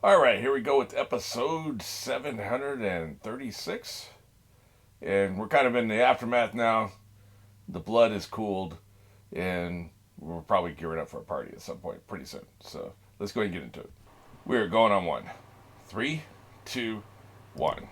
All right, here we go with episode 736. And we're kind of in the aftermath now. The blood is cooled, and we're probably gearing up for a party at some point pretty soon. So let's go ahead and get into it. We're going on one. Three, two, one.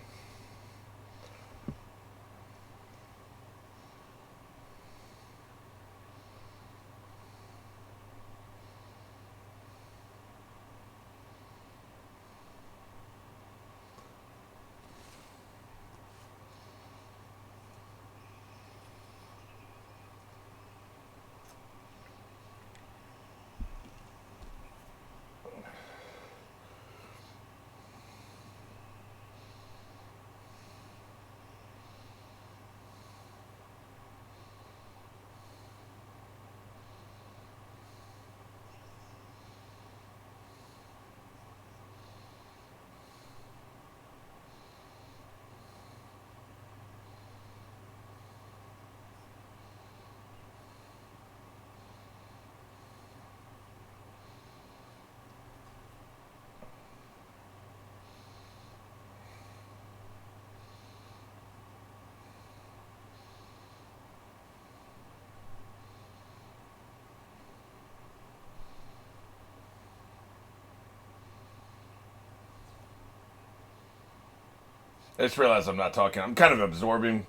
I just realized I'm not talking. I'm kind of absorbing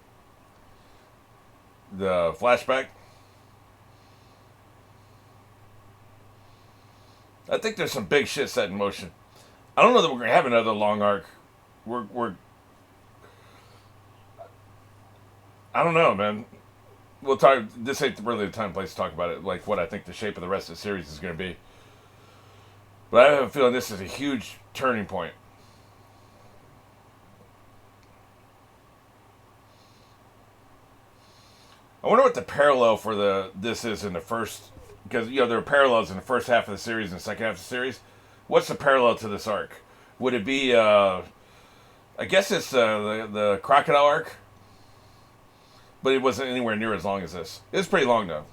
the flashback. I think there's some big shit set in motion. I don't know that we're gonna have another long arc. We're I don't know, man. We'll talk. This ain't really the time and place to talk about it. Like what I think the shape of the rest of the series is gonna be. But I have a feeling this is a huge turning point. I wonder what the parallel for this is in the first, because there are parallels in the first half of the series and the second half of the series. What's the parallel to this arc? Would it be? I guess it's the crocodile arc, but it wasn't anywhere near as long as this. It's pretty long though.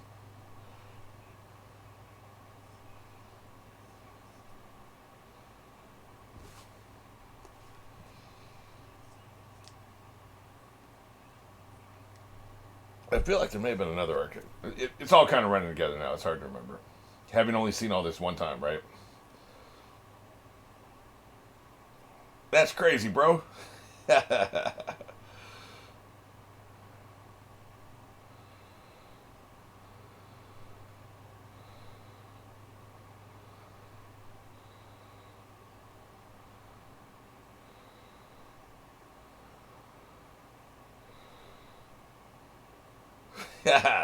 I feel like there may have been another arc. It's all kind of running together now. It's hard to remember, having only seen all this one time, right? That's crazy, bro.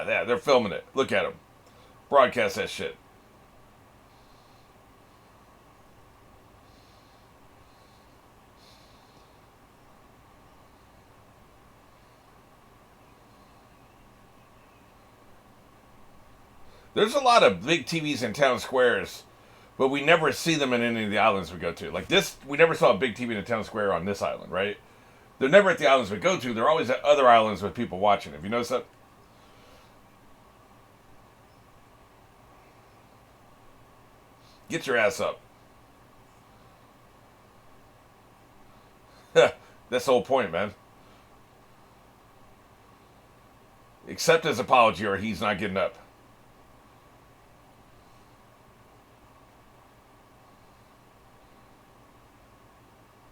Yeah, they're filming it. Look at them. Broadcast that shit. There's a lot of big TVs in town squares, but we never see them in any of the islands we go to. Like this, we never saw a big TV in a town square on this island, right? They're never at the islands we go to. They're always at other islands with people watching. Have you noticed that? Get your ass up. That's the whole point, man. Accept his apology or he's not getting up.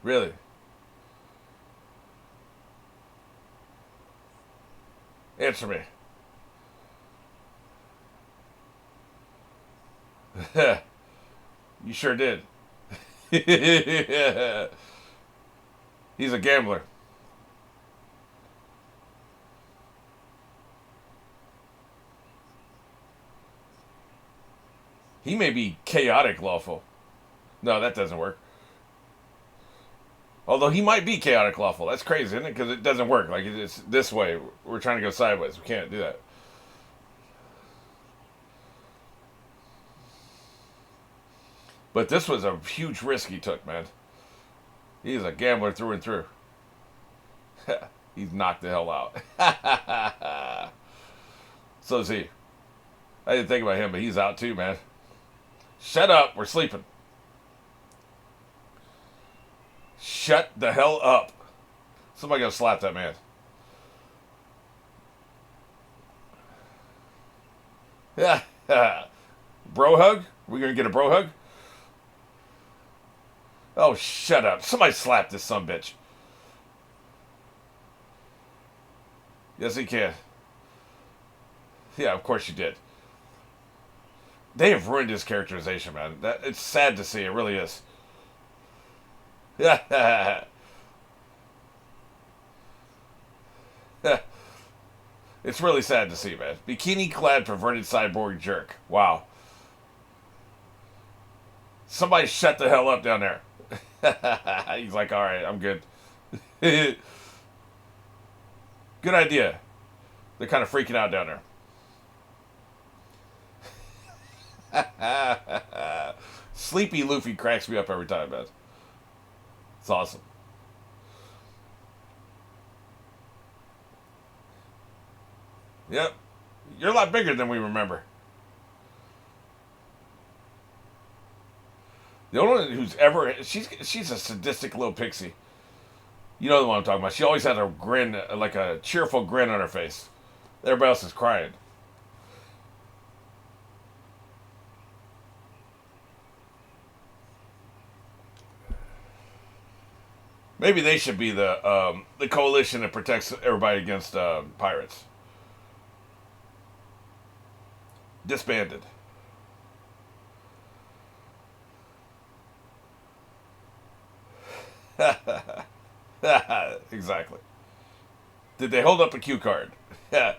Really? Answer me. You sure did. He's a gambler. He may be chaotic lawful. No, that doesn't work. Although he might be chaotic lawful. That's crazy, isn't it? Because it doesn't work. Like, it's this way. We're trying to go sideways. We can't do that. But this was a huge risk he took, man. He's a gambler through and through. He's knocked the hell out. So is he. I didn't think about him, but he's out too, man. Shut up. We're sleeping. Shut the hell up. Somebody gotta slap that man. Yeah. Bro hug? We gonna get a bro hug? Oh, shut up. Somebody slap this sumbitch. Yes, he can. Yeah, of course you did. They have ruined his characterization, man. It's sad to see. It really is. Yeah. It's really sad to see, man. Bikini-clad, perverted cyborg jerk. Wow. Somebody shut the hell up down there. He's like, all right, I'm good. Good idea. They're kind of freaking out down there. Sleepy Luffy cracks me up every time, man. It's awesome. Yep. You're a lot bigger than we remember. The only one who's ever she's a sadistic little pixie. You know the one I'm talking about. She always had a grin, like a cheerful grin on her face. Everybody else is crying. Maybe they should be the coalition that protects everybody against pirates. Disbanded. Exactly. Did they hold up a cue card? Yeah.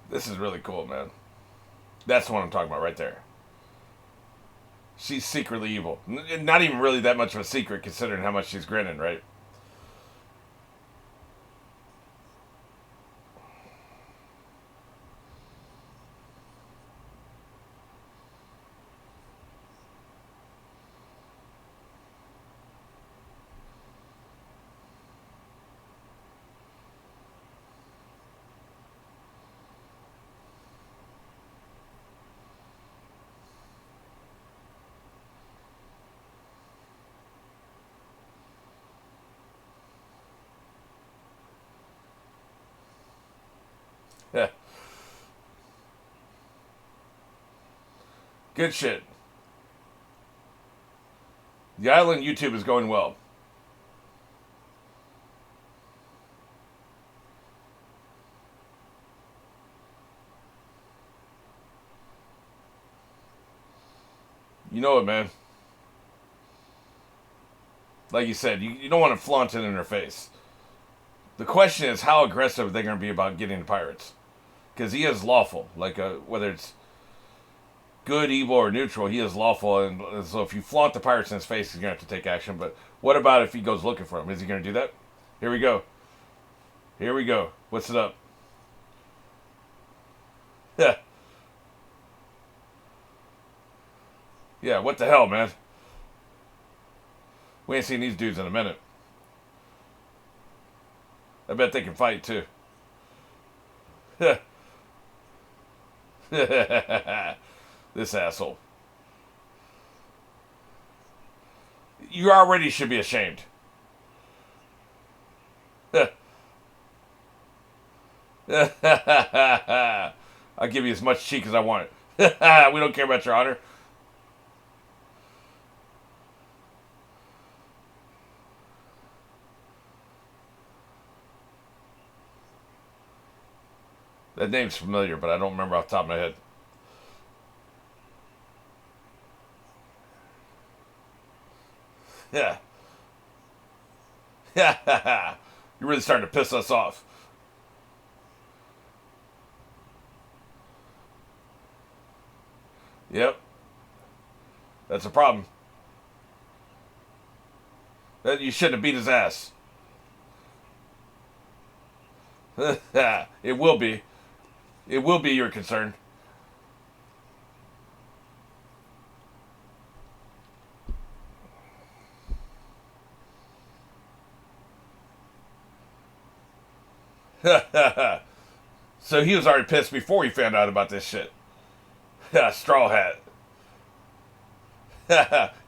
This is really cool, man. That's the one I'm talking about right there. She's secretly evil. Not even really that much of a secret considering how much she's grinning, right? Yeah. Good shit. The island YouTube is going well. You know it, man. Like you said, you don't want to flaunt it in her face. The question is, how aggressive are they going to be about getting the pirates? Because he is lawful. Like, whether it's good, evil, or neutral, he is lawful. And so if you flaunt the pirates in his face, he's going to have to take action. But what about if he goes looking for him? Is he going to do that? Here we go. Here we go. What's it up? Yeah. Yeah, what the hell, man? We ain't seen these dudes in a minute. I bet they can fight, too. This asshole. You already should be ashamed. I'll give you as much cheek as I want. We don't care about your honor. That name's familiar, but I don't remember off the top of my head. You're really starting to piss us off. Yep. That's a problem. That you shouldn't have beat his ass. It will be. It will be your concern. So he was already pissed before he found out about this shit. Straw Hat.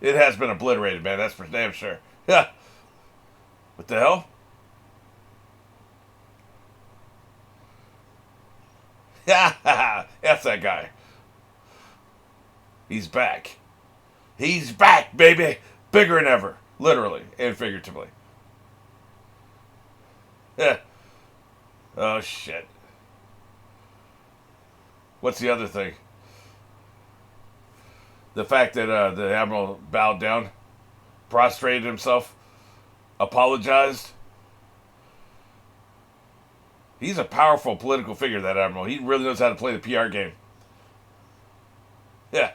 It has been obliterated, man. That's for damn sure. What the hell? F that guy. He's back. He's back, baby. Bigger than ever. Literally and figuratively. Oh, shit. What's the other thing? The fact that the Admiral bowed down, prostrated himself, apologized. He's a powerful political figure, that Admiral. He really knows how to play the PR game. Yeah.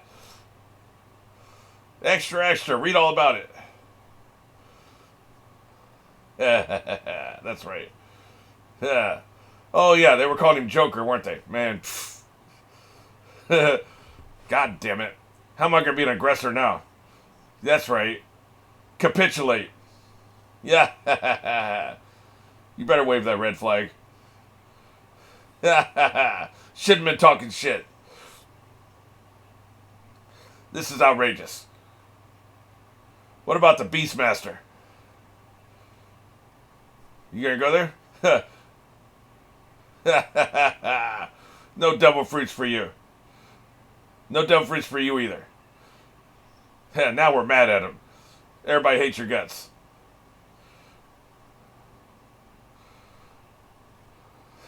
Extra, extra. Read all about it. That's right. Yeah. Oh, yeah, they were calling him Joker, weren't they? Man. God damn it. How am I going to be an aggressor now? That's right. Capitulate. Yeah. You better wave that red flag. Shouldn't have been talking shit. This is outrageous. What about the Beastmaster? You gonna go there? No devil fruits for you. No devil fruits for you either. Now we're mad at him. Everybody hates your guts.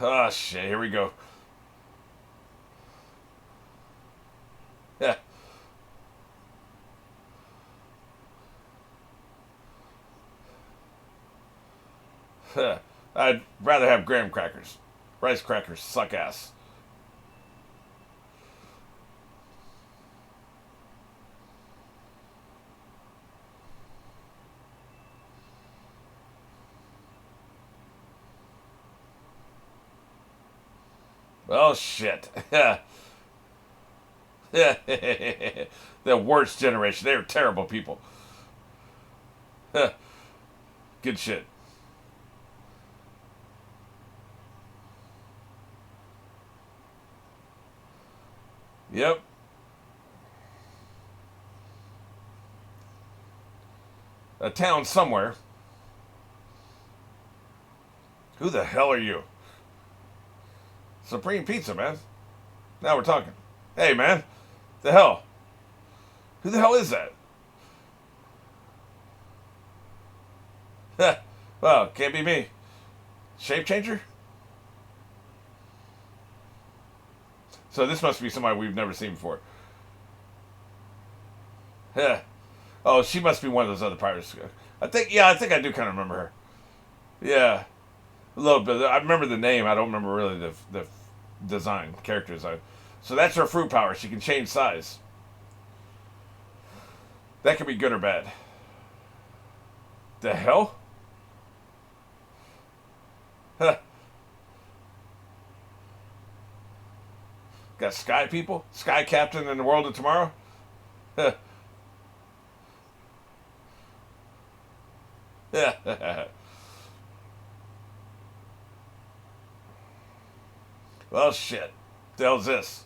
Oh, shit. Here we go. Yeah. I'd rather have graham crackers. Rice crackers suck ass. Oh, shit. The worst generation. They are terrible people. Good shit. Yep. A town somewhere. Who the hell are you? Supreme Pizza, man. Now we're talking. Hey, man. The hell? Who the hell is that? Well, can't be me. Shape changer? So this must be somebody we've never seen before. Yeah. Oh, she must be one of those other pirates. I think I do kind of remember her. Yeah. A little bit. I remember the name. I don't remember really the design, character design. So that's her fruit power. She can change size. That could be good or bad. The hell? Huh. Got sky people? Sky captain in the world of tomorrow? Huh. Yeah. Well, shit. The hell's this?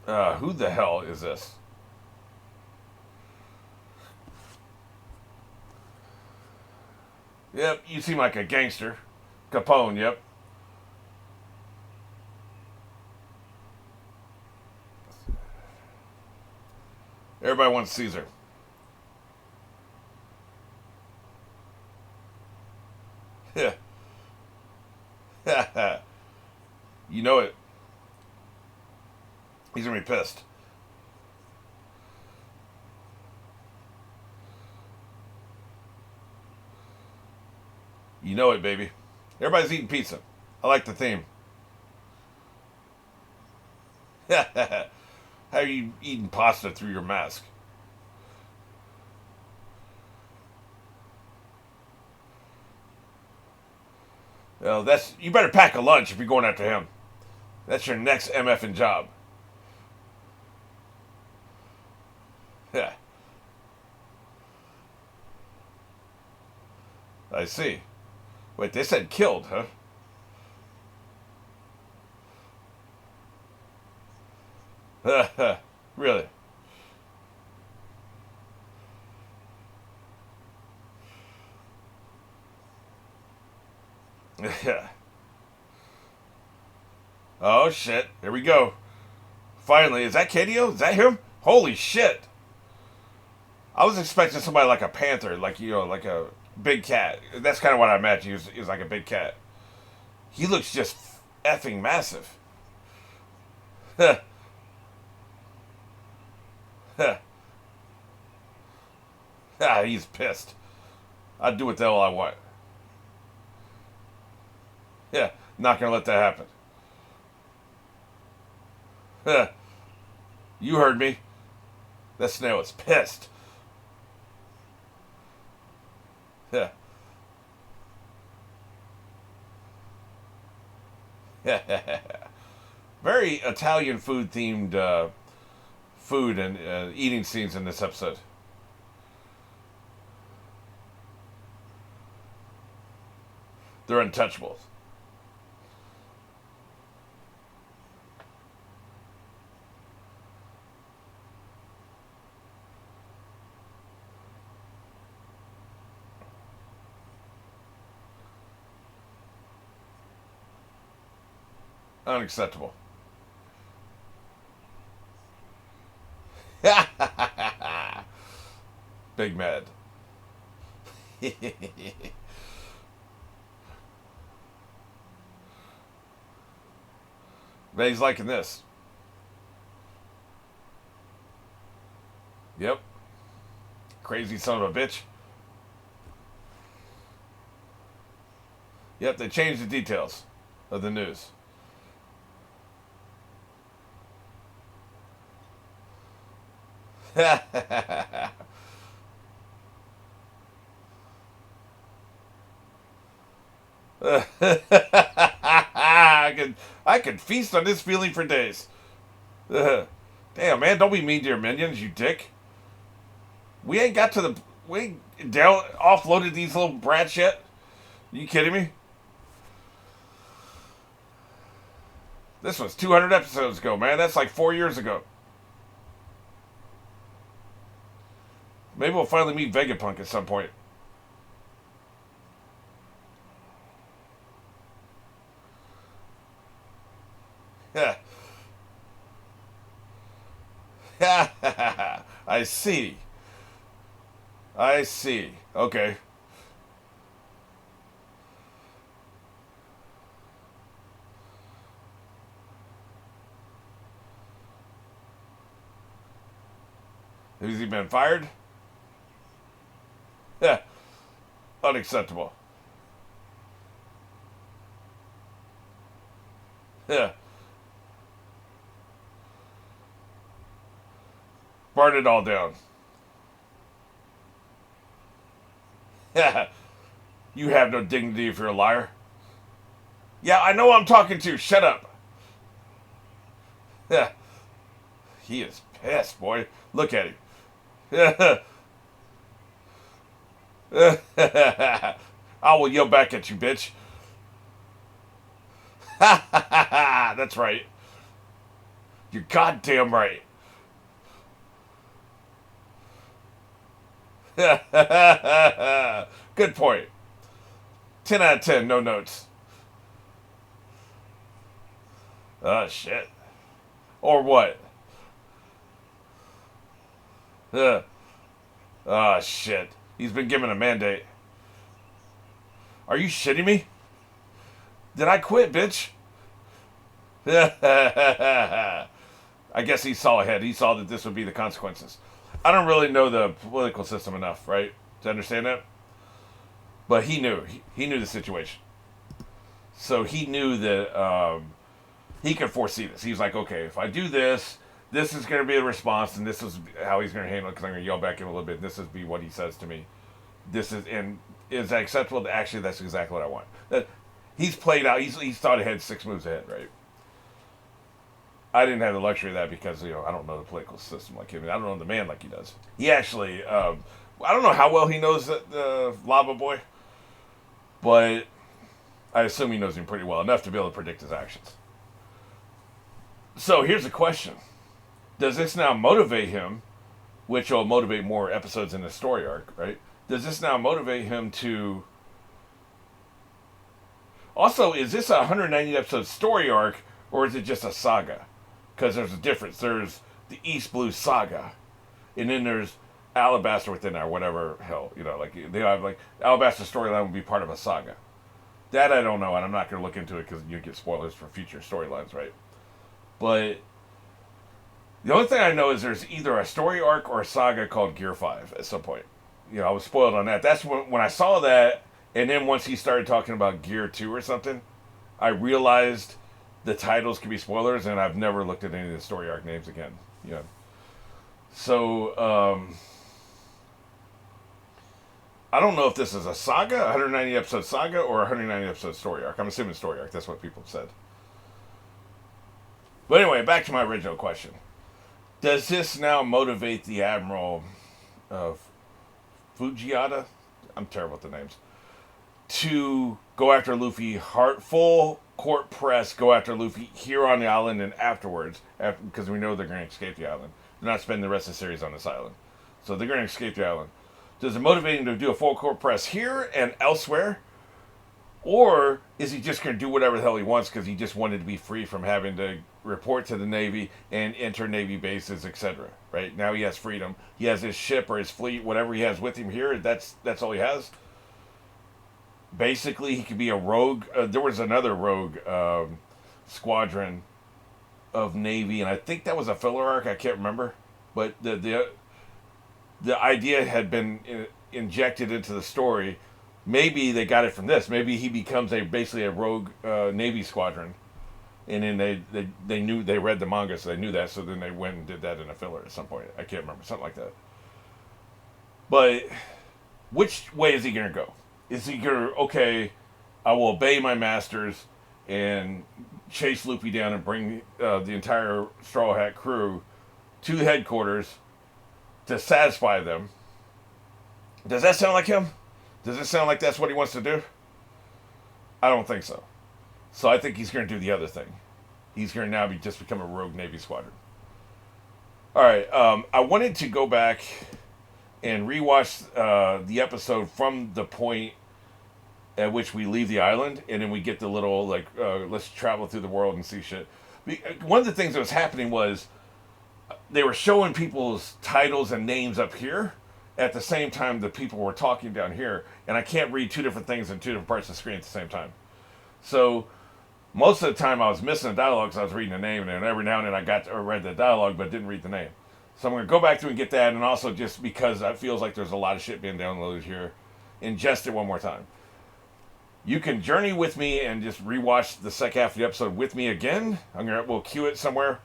Who the hell is this? Yep, you seem like a gangster. Capone, yep. Everybody wants Caesar. Yeah. You know it. He's gonna be pissed. You know it, baby. Everybody's eating pizza. I like the theme. How are you eating pasta through your mask? Well, that's you better pack a lunch if you're going after him. That's your next MFing job. Yeah, I see. Wait, they said killed, huh? Really? Yeah. Oh shit! Here we go. Finally, is that Kadio? Is that him? Holy shit! I was expecting somebody like a panther, like like a big cat. That's kind of what I imagined. He was like a big cat. He looks just effing massive. He's pissed. I'd do what the hell I want. Yeah, not gonna let that happen. You heard me. That snail is pissed. Yeah. Very Italian food themed food and eating scenes in this episode. They're untouchables. Unacceptable. Big mad. But he's liking this. Yep. Crazy son of a bitch. Yep, they changed the details of the news. I could feast on this feeling for days. Damn, man, don't be mean to your minions, you dick. We ain't down offloaded these little brats yet. You kidding me? This was 200 episodes ago, man. That's like 4 years ago. Maybe we'll finally meet Vegapunk at some point. Yeah. I see. I see. Okay. Has he been fired? Yeah. Unacceptable. Yeah. Burn it all down. Yeah. You have no dignity if you're a liar. Yeah, I know who I'm talking to. Shut up. Yeah. He is pissed, boy. Look at him. I will yell back at you, bitch. That's right. You're goddamn right. Good point. 10 out of 10, no notes. Oh, shit. Or what? Oh, shit. He's been given a mandate. Are you shitting me? Did I quit, bitch? I guess he saw ahead. He saw that this would be the consequences. I don't really know the political system enough, right, to understand that. But he knew the situation, so he knew that he could foresee this. He was like, okay, if I do this, this is going to be a response, and this is how he's going to handle it. Because I'm going to yell back in a little bit. And this is be what he says to me. This is that acceptable? Actually, that's exactly what I want. That he's played out. He's thought ahead 6 moves ahead, right? I didn't have the luxury of that because I don't know the political system like him. I don't know the man like he does. He actually, I don't know how well he knows the Lava Boy, but I assume he knows him pretty well enough to be able to predict his actions. So here's the question: does this now motivate him, which will motivate more episodes in the story arc, right? Does this now motivate him to? Also, is this a 190 episode story arc or is it just a saga? Because there's a difference. There's the East Blue Saga, and then there's Alabaster within there, whatever hell, like they have like Alabaster storyline would be part of a saga. That I don't know, and I'm not going to look into it because you get spoilers for future storylines, right? But the only thing I know is there's either a story arc or a saga called Gear 5 at some point. I was spoiled on that. That's when I saw that, and then once he started talking about Gear 2 or something, I realized the titles can be spoilers, and I've never looked at any of the story arc names again. So, I don't know if this is a saga, 190 episode saga, or 190 episode story arc. I'm assuming story arc. That's what people have said. But anyway, back to my original question. Does this now motivate the Admiral of Fujiata? I'm terrible with the names. To go after Luffy, full court press, go after Luffy here on the island and afterwards, because we know they're going to escape the island. They're not spending the rest of the series on this island. So they're going to escape the island. Does it motivate him to do a full court press here and elsewhere? Or is he just going to do whatever the hell he wants because he just wanted to be free from having to report to the Navy and enter Navy bases, etc. Right? Now he has freedom. He has his ship or his fleet, whatever he has with him here. That's all he has. Basically, he could be a rogue. There was another rogue squadron of Navy, and I think that was a filler arc. I can't remember. But the idea had been injected into the story. Maybe they got it from this. Maybe he becomes basically a rogue Navy squadron, and then they read the manga, so they knew that. So then they went and did that in a filler at some point. I can't remember, something like that. But which way is he going to go? Is he going to, okay, I will obey my masters and chase Luffy down and bring the entire Straw Hat crew to the headquarters to satisfy them? Does that sound like him? Does it sound like that's what he wants to do? I don't think so. So I think he's going to do the other thing. He's going to now just become a rogue Navy squadron. All right. I wanted to go back and rewatch the episode from the point at which we leave the island, and then we get the little, let's travel through the world and see shit. One of the things that was happening was they were showing people's titles and names up here at the same time the people were talking down here, and I can't read two different things in two different parts of the screen at the same time. So most of the time I was missing the dialogue because I was reading the name, and every now and then I read the dialogue but didn't read the name. So I'm going to go back through and get that, and also just because it feels like there's a lot of shit being downloaded here, ingest it one more time. You can journey with me and just rewatch the second half of the episode with me again. We'll cue it somewhere,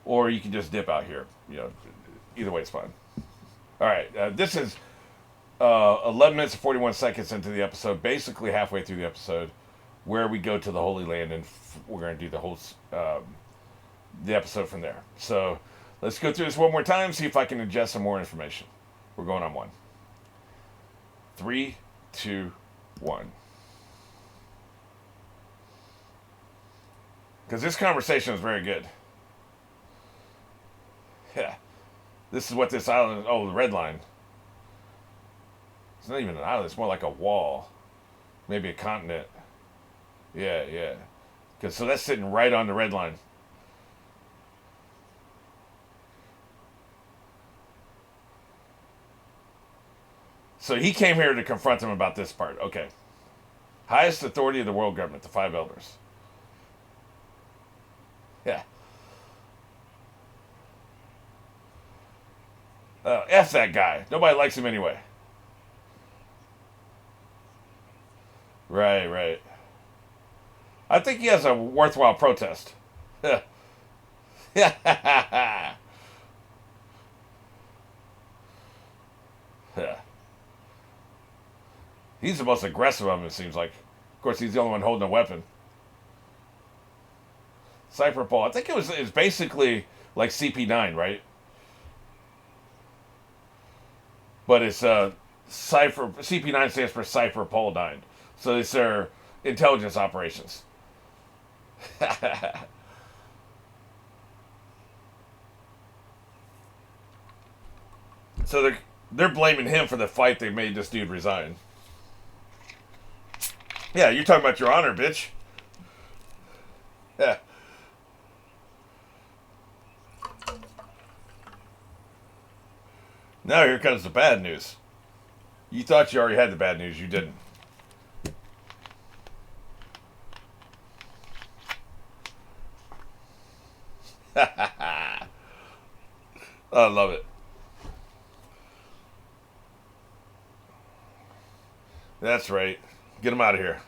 or you can just dip out here. Either way, it's fine. All right, this is 11 minutes and 41 seconds into the episode, basically halfway through the episode, where we go to the Holy Land, and we're going to do the whole the episode from there. So let's go through this one more time, see if I can ingest some more information. We're going on one. 3, 2, 1. Because this conversation is very good. Yeah. This is what this island is. Oh, the red line. It's not even an island. It's more like a wall. Maybe a continent. Yeah. So that's sitting right on the red line. So he came here to confront them about this part. Okay. Highest authority of the world government, the 5 elders. Yeah. F that guy. Nobody likes him anyway. Right, right. I think he has a worthwhile protest. Yeah. He's the most aggressive of them, it seems like. Of course, he's the only one holding a weapon. Cypher Paul. I think it's basically like CP9, right? But it's Cypher. CP9 stands for Cypher Paul 9. So it's their intelligence operations. So they're blaming him for the fight they made this dude resign. Yeah, you're talking about your honor, bitch. Yeah. Now here comes the bad news. You thought you already had the bad news. You didn't. I love it. That's right. Get him out of here.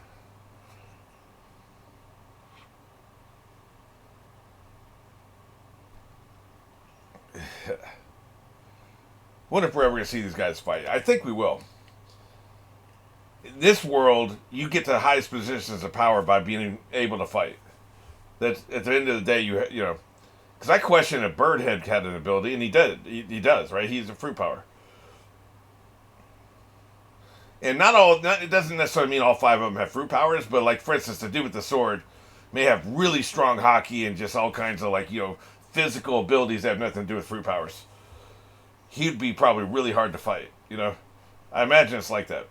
Wonder if we're ever going to see these guys fight. I think we will. In this world, you get to the highest positions of power by being able to fight. That at the end of the day, you know, because I question if Birdhead had an ability, and he did. He does, right? He's a fruit power. And it doesn't necessarily mean all five of them have fruit powers, but like, for instance, the dude with the sword may have really strong hockey and just all kinds of like, physical abilities that have nothing to do with fruit powers. He'd be probably really hard to fight, I imagine it's like that.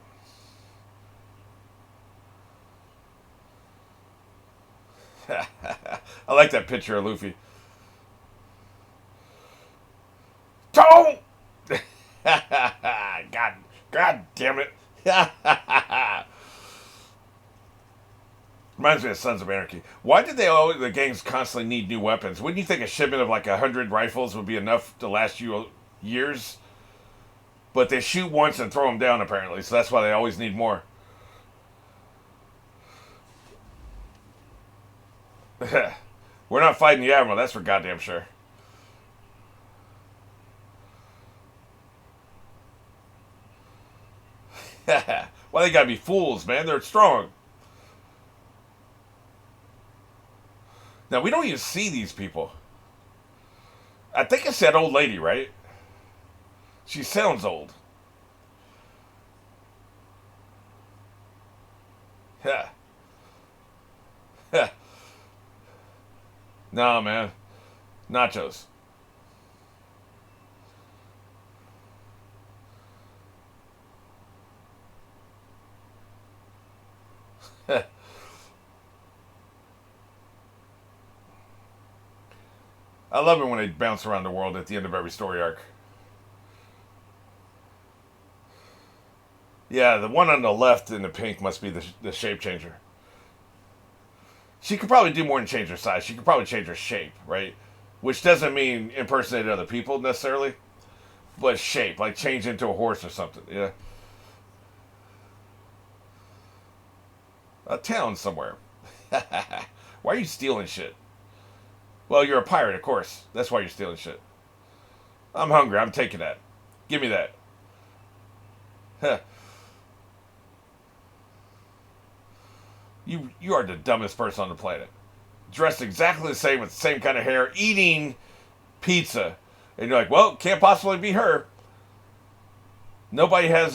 I like that picture of Luffy. Don't! God damn it. Reminds me of Sons of Anarchy. Why did the gangs constantly need new weapons? Wouldn't you think a shipment of like 100 rifles would be enough to last you years? But they shoot once and throw them down apparently, so that's why they always need more. We're not fighting the Admiral, that's for goddamn sure. Why they gotta be fools, man? They're strong. Now, we don't even see these people. I think it's that old lady, right? She sounds old. Yeah. Nah, man. Nachos. I love it when they bounce around the world at the end of every story arc. Yeah, the one on the left in the pink must be the shape changer. She could probably do more than change her size. She could probably change her shape, right? Which doesn't mean impersonate other people necessarily, but shape, like change into a horse or something. Yeah, a town somewhere. Why are you stealing shit? Well, you're a pirate, of course. That's why you're stealing shit. I'm hungry. I'm taking that. Give me that. You are the dumbest person on the planet. Dressed exactly the same with the same kind of hair, eating pizza. And you're like, well, can't possibly be her. Nobody has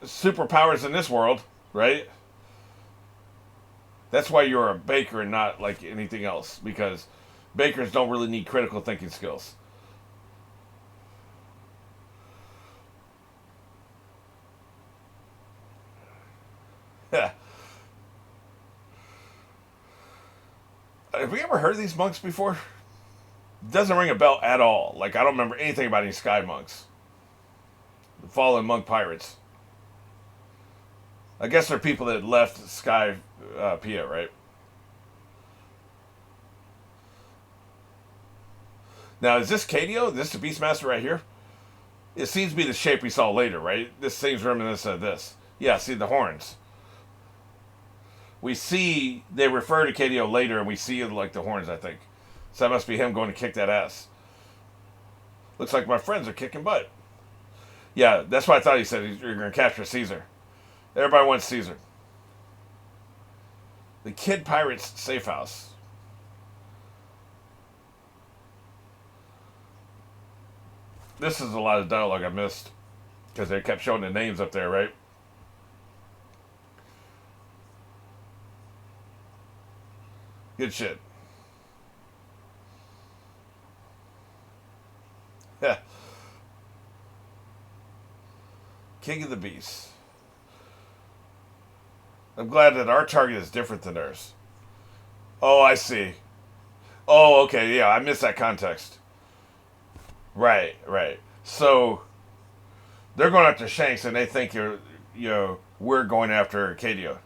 superpowers in this world, right? That's why you're a baker and not like anything else. Because bakers don't really need critical thinking skills. Yeah. Have we ever heard of these monks before? It doesn't ring a bell at all. Like, I don't remember anything about any sky monks. The fallen monk pirates. I guess they're people that left Sky Pia, right? Now, is this Cadio? Is this the Beastmaster right here? It seems to be the shape we saw later, right? This seems reminiscent of this. Yeah, see the horns. We see they refer to KDO later, and we see like the horns. I think so. That must be him going to kick that ass. Looks like my friends are kicking butt. Yeah, that's what I thought he said. You're going to capture Caesar. Everybody wants Caesar. The Kid Pirates safe house. This is a lot of dialogue I missed because they kept showing the names up there, right? Good shit. Yeah. King of the Beasts. I'm glad that our target is different than theirs. Oh, I see. Oh, okay, yeah, I missed that context. Right, right. So they're going after Shanks, and they think we're going after Arcadia.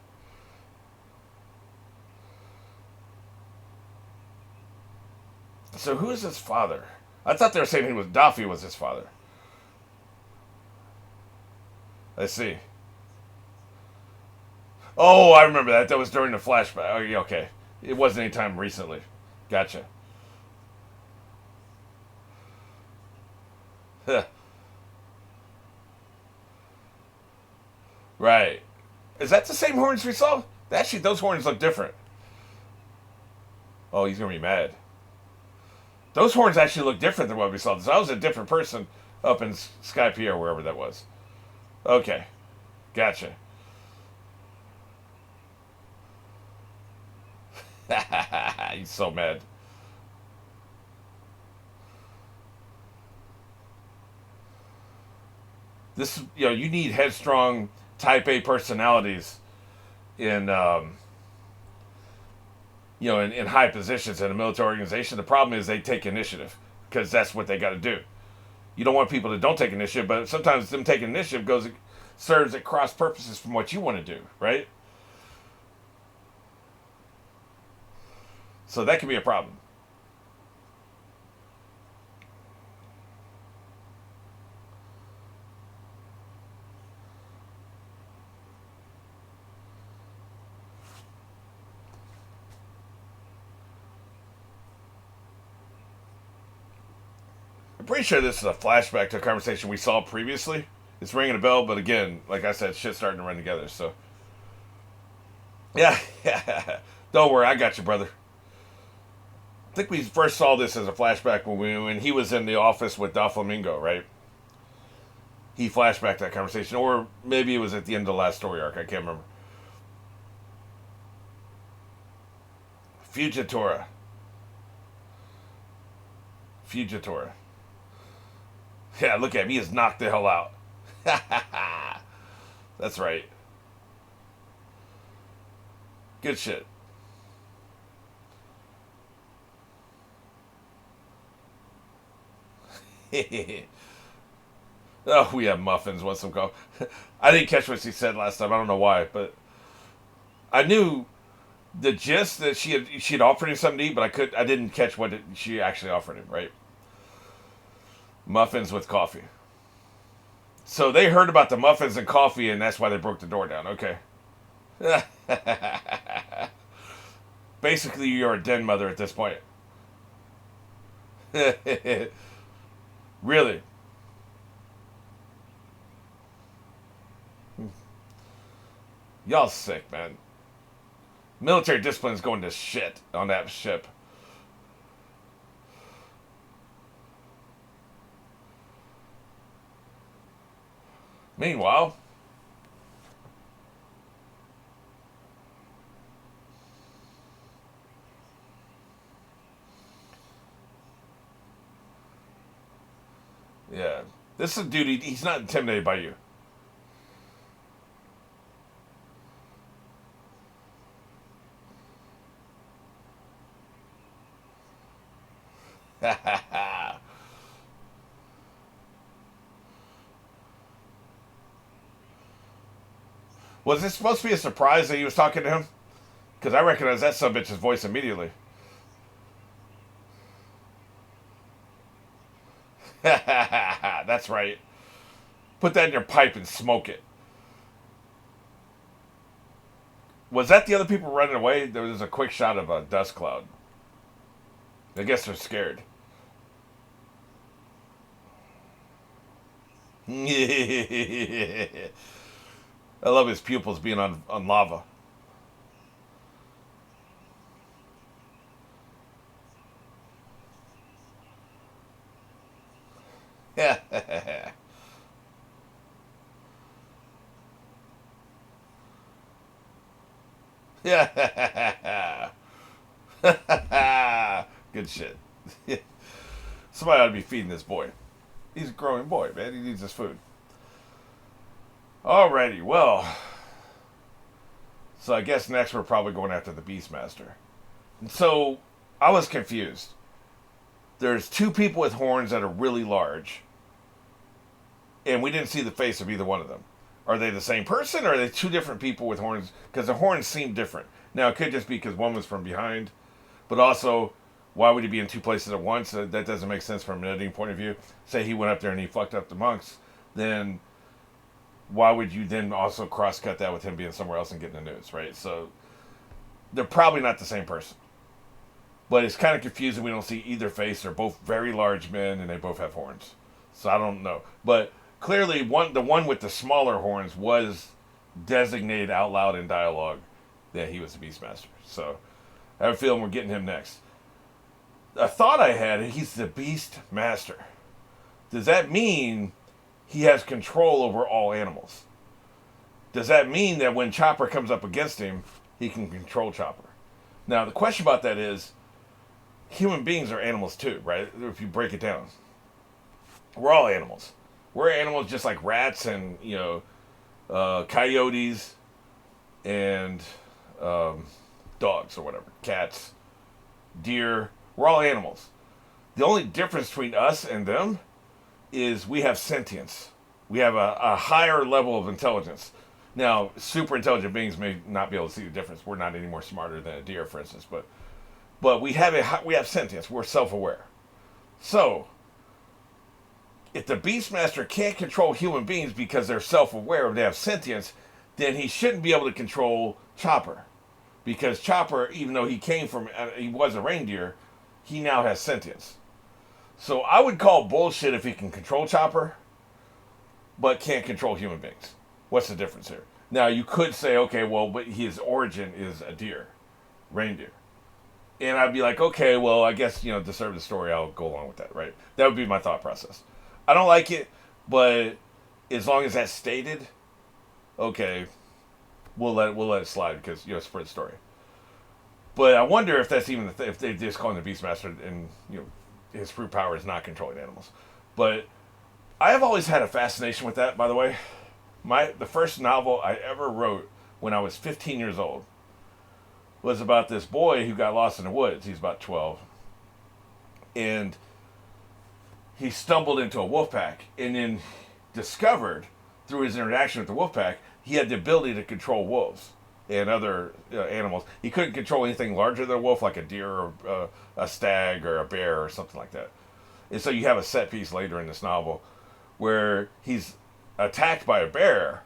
So who is his father? I thought they were saying Daffy was his father. I see. Oh, I remember that. That was during the flashback. Oh, yeah, okay. It wasn't any time recently. Gotcha. Right. Is that the same horns we saw? Actually, those horns look different. Oh, he's going to be mad. Those horns actually look different than what we saw. So I was a different person up in Skype or wherever that was. Okay. Gotcha. He's so mad. This, you need headstrong Type A personalities in, in high positions in a military organization. The problem is they take initiative because that's what they got to do. You don't want people that don't take initiative, but sometimes them taking initiative serves at cross purposes from what you want to do, right? So that can be a problem. I'm pretty sure this is a flashback to a conversation we saw previously. It's ringing a bell, but again, like I said, shit's starting to run together. So, yeah, yeah. Don't worry, I got you, brother. I think we first saw this as a flashback when he was in the office with Doflamingo, right? He flashbacked that conversation, or maybe it was at the end of the last story arc. I can't remember. Fugitora. Fugitora. Yeah, look at him. He is knocked the hell out. That's right. Good shit. Oh, we have muffins. What's some call? I didn't catch what she said last time. I don't know why, but I knew the gist that she had offered him something to eat, but I didn't catch what she actually offered him. Right? Muffins with coffee. So they heard about the muffins and coffee, and that's why they broke the door down. Okay. Basically, you're a den mother at this point. Really? Y'all sick, man. Military discipline's going to shit on that ship. Meanwhile, yeah, this is a dude. He's not intimidated by you. Was this supposed to be a surprise that he was talking to him? Because I recognize that bitch's voice immediately. That's right. Put that in your pipe and smoke it. Was that the other people running away? There was a quick shot of a dust cloud. I guess they're scared. I love his pupils being on lava. Yeah. Yeah. Good shit. Somebody ought to be feeding this boy. He's a growing boy, man. He needs his food. Alrighty, well. So I guess next we're probably going after the Beastmaster. And so I was confused. There's two people with horns that are really large. And we didn't see the face of either one of them. Are they the same person or are they two different people with horns? Because the horns seem different. Now, it could just be because one was from behind. But also, why would he be in two places at once? That doesn't make sense from an editing point of view. Say he went up there and he fucked up the monks. Then why would you then also cross-cut that with him being somewhere else and getting the news, right? So they're probably not the same person. But it's kind of confusing. We don't see either face. They're both very large men and they both have horns. So I don't know. But clearly, the one with the smaller horns was designated out loud in dialogue that he was the Beastmaster. So I have a feeling we're getting him next. A thought I had, he's the Beastmaster. Does that mean he has control over all animals? Does that mean that when Chopper comes up against him, he can control Chopper? Now, the question about that is, human beings are animals too, right? If you break it down. We're all animals. We're animals just like rats and, coyotes and dogs or whatever. Cats, deer. We're all animals. The only difference between us and them is we have sentience. We have a higher level of intelligence. Now, super intelligent beings may not be able to see the difference. We're not any more smarter than a deer, for instance. But we have sentience. We're self-aware. So, if the Beastmaster can't control human beings because they're self-aware, they have sentience, then he shouldn't be able to control Chopper. Because Chopper, even though he was a reindeer, he now has sentience. So I would call bullshit if he can control Chopper, but can't control human beings. What's the difference here? Now, you could say, okay, well, but his origin is a reindeer. And I'd be like, okay, well, I guess, to serve the story, I'll go along with that, right? That would be my thought process. I don't like it, but as long as that's stated, okay, we'll let it slide because, it's for the story. But I wonder if that's even if they just call him the Beastmaster and, his fruit power is not controlling animals. But I have always had a fascination with that, by the way. The first novel I ever wrote when I was 15 years old was about this boy who got lost in the woods. He's about 12. And he stumbled into a wolf pack and then discovered through his interaction with the wolf pack he had the ability to control wolves and other animals. He couldn't control anything larger than a wolf, like a deer or a stag or a bear or something like that. And so you have a set piece later in this novel where he's attacked by a bear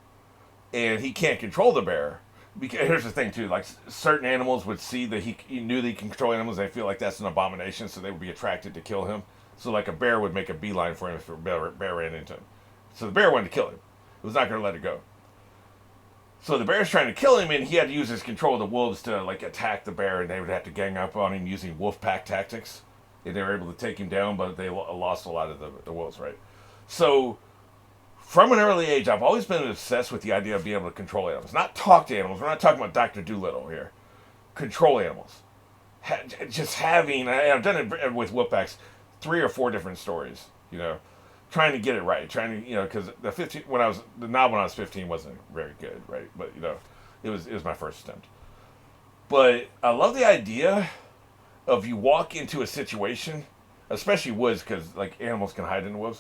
and he can't control the bear. Because here's the thing too, like certain animals would see that he knew that he can control animals. They feel like that's an abomination, so they would be attracted to kill him. So like a bear would make a beeline for him if a bear ran into him. So the bear wanted to kill him. It was not going to let it go. So the bear's trying to kill him, and he had to use his control of the wolves to attack the bear, and they would have to gang up on him using wolf pack tactics. And they were able to take him down, but they lost a lot of the wolves, right? So from an early age, I've always been obsessed with the idea of being able to control animals. Not talk to animals. We're not talking about Dr. Dolittle here. Control animals. Just having, I've done it with wolf packs, 3 or 4 different stories, trying to get it right, because the novel when I was 15 wasn't very good, right? But it was my first attempt. But I love the idea of you walk into a situation, especially woods, because like animals can hide in the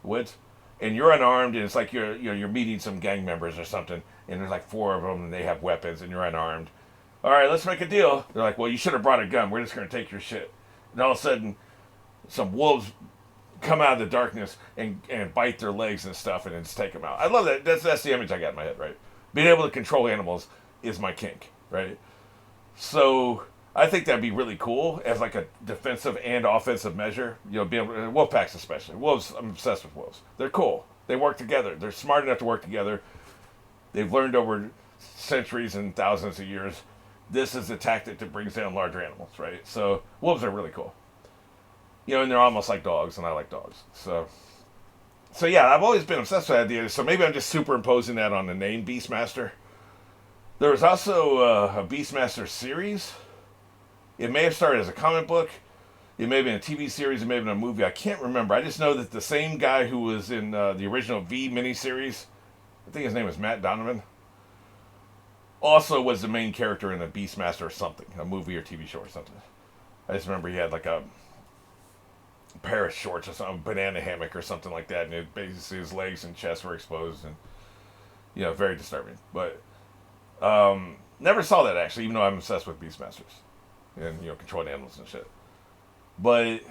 woods, and you're unarmed, and it's like you're meeting some gang members or something, and there's like 4 of them, and they have weapons, and you're unarmed. All right, let's make a deal. They're like, well, you should have brought a gun. We're just going to take your shit. And all of a sudden, some wolves come out of the darkness and bite their legs and stuff and then just take them out. I love that. That's the image I got in my head, right? Being able to control animals is my kink, right? So I think that'd be really cool as like a defensive and offensive measure. You know, being wolf packs especially. Wolves, I'm obsessed with wolves. They're cool. They work together. They're smart enough to work together. They've learned over centuries and thousands of years. This is a tactic that brings down larger animals, right? So wolves are really cool. You know, and they're almost like dogs, and I like dogs. So yeah, I've always been obsessed with that idea. So maybe I'm just superimposing that on the name Beastmaster. There was also a Beastmaster series. It may have started as a comic book. It may have been a TV series. It may have been a movie. I can't remember. I just know that the same guy who was in the original V miniseries, I think his name was Matt Donovan, also was the main character in a Beastmaster or something, a movie or TV show or something. I just remember he had like a pair of shorts or something, banana hammock or something like that, and it basically his legs and chest were exposed, and you know, very disturbing. But never saw that actually, even though I'm obsessed with Beastmasters and you know, controlling animals and shit. But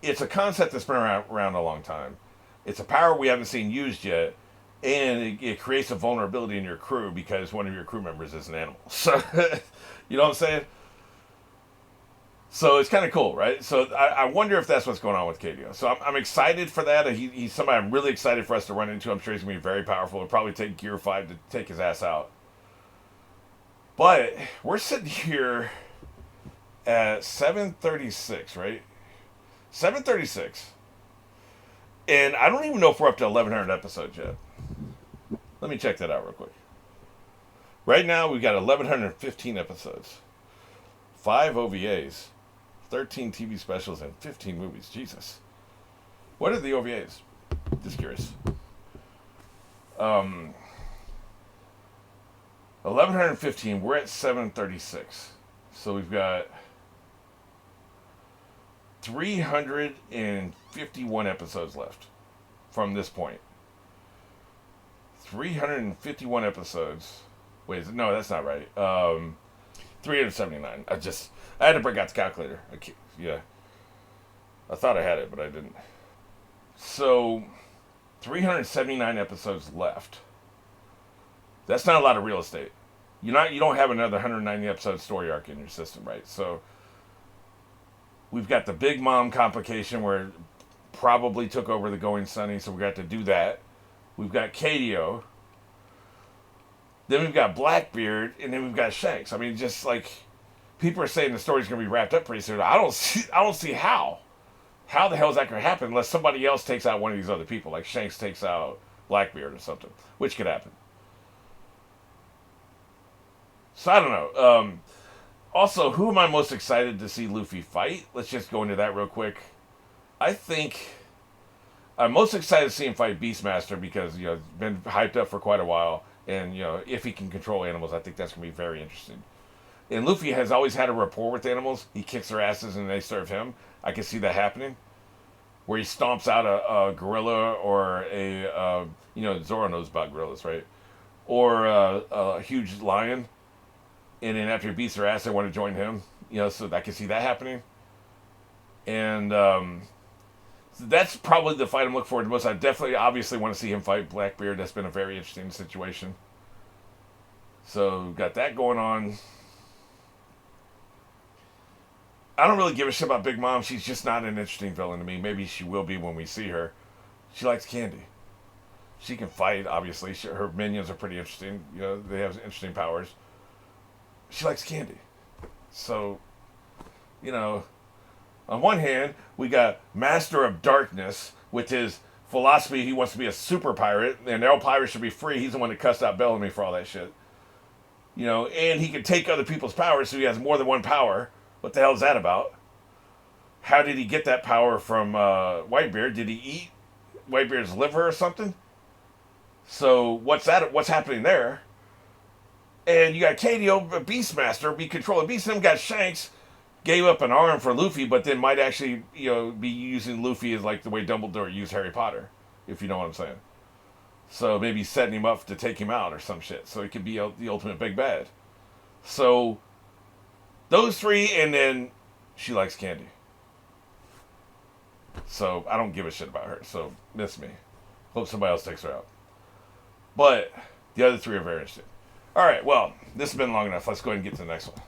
it's a concept that's been around a long time. It's a power we haven't seen used yet, and it creates a vulnerability in your crew because one of your crew members is an animal. So, you know what I'm saying? So it's kind of cool, right? So I wonder if that's what's going on with KDO. So I'm excited for that. He's somebody I'm really excited for us to run into. I'm sure he's going to be very powerful. It'll probably take Gear 5 to take his ass out. But we're sitting here at 7:36, right? 7:36. And I don't even know if we're up to 1,100 episodes yet. Let me check that out real quick. Right now, we've got 1,115 episodes. 5 OVAs. 13 TV specials and 15 movies. Jesus. What are the OVAs? Just curious. 1,115. We're at 736. So we've got 351 episodes left from this point. 351 episodes. Wait, no, that's not right. 379. I had to break out the calculator. Yeah. I thought I had it, but I didn't. So, 379 episodes left. That's not a lot of real estate. You don't have another 190 episode story arc in your system, right? So, we've got the Big Mom complication where it probably took over the Going Sunny, so we got to do that. We've got KDO. Then we've got Blackbeard, and then we've got Shanks. I mean, just like people are saying the story's going to be wrapped up pretty soon. I don't see how. How the hell is that going to happen unless somebody else takes out one of these other people, like Shanks takes out Blackbeard or something, which could happen. So I don't know. Also, who am I most excited to see Luffy fight? Let's just go into that real quick. I think I'm most excited to see him fight Beastmaster because, you know, it's been hyped up for quite a while. And, you know, if he can control animals, I think that's going to be very interesting. And Luffy has always had a rapport with animals. He kicks their asses and they serve him. I can see that happening. Where he stomps out a gorilla or you know, Zoro knows about gorillas, right? Or a huge lion. And then after he beats their ass, they want to join him. You know, so I can see that happening. And so that's probably the fight I'm looking forward to most. I definitely, obviously, want to see him fight Blackbeard. That's been a very interesting situation. So, got that going on. I don't really give a shit about Big Mom. She's just not an interesting villain to me. Maybe she will be when we see her. She likes candy. She can fight, obviously. Her minions are pretty interesting. You know, they have interesting powers. She likes candy. So, you know, on one hand, we got Master of Darkness, with his philosophy he wants to be a super pirate, and all pirates should be free. He's the one that cussed out Bellamy for all that shit. You know, and he can take other people's powers, so he has more than one power. What the hell is that about? How did he get that power from Whitebeard? Did he eat Whitebeard's liver or something? So what's happening there? And you got KDO, Beastmaster, be controlling beasts. And then we got Shanks, gave up an arm for Luffy, but then might actually, you know, be using Luffy as like the way Dumbledore used Harry Potter, if you know what I'm saying. So maybe setting him up to take him out or some shit, so he could be the ultimate big bad. So those three, and then she likes candy. So I don't give a shit about her. So miss me. Hope somebody else takes her out. But the other three are very interesting. All right, well, this has been long enough. Let's go ahead and get to the next one.